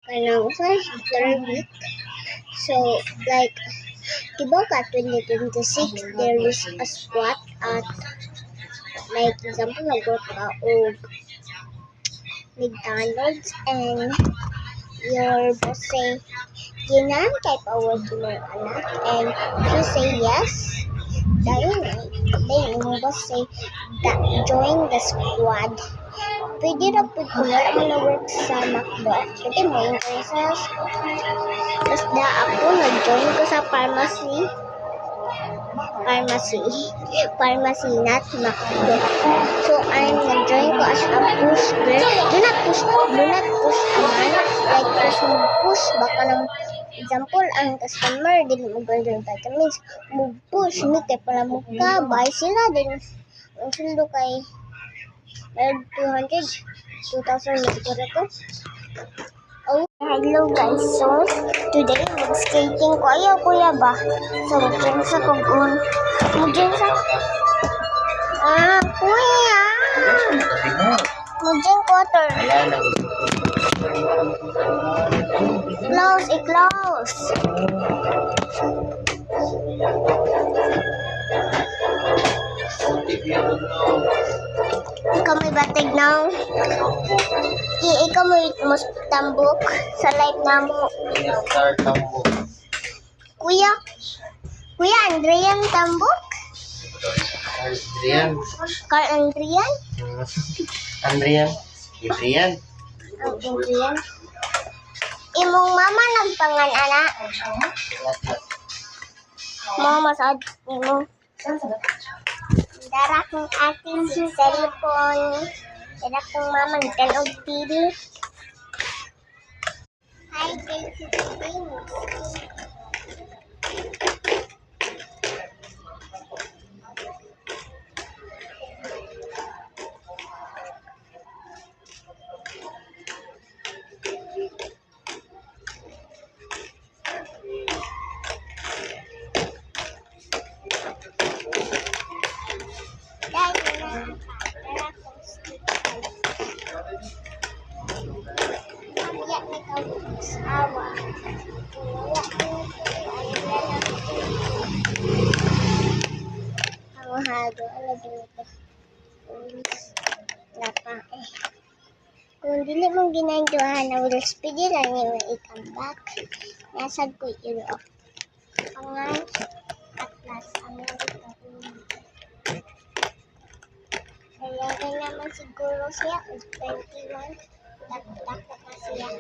Kanang sa third week. So, like, Kiboka 2026, there is a squat at, like, example, nag-work ka o McDonald's and your boss say, Ginan, kay pa-work mo anak, and you say yes, then yung boss say, join the squad. Pwede na po kung wala mo na-work sa McDo. Pwede mo yung sa tapos ako, nag-join ko sa pharmacy not McDo. So, nag-join ko as a push girl. Do not push a man. Like, push. Baka ng example, ang customer, din mag-order ng vitamins. Mag-push, ni kay pala mo ka, buy sila din. Ang sundo kay 2,000 siguro to. Oh, hello guys. So, today mag-skating ko. Ayaw kuya ba? So, mag-gym sa kugun. Mag-gym sa... kuya! Mag-gym water. I-close. Ikaw may batig na. Ikaw may tambok sa live na mo. Kuya Andrian tambok? Carl Andrian? Andrian. Imong mama nagpangan ana. Mama sad imong. Dara kong ating si cellphone. Dara kong mama nagtanog TV. Hi guys, kung dili mong ginanduhan na will speed lang yung i-come back. Nasad ko yun o. Pangan Atlas America. Kaya naman siguro siya 21. Takot na siya.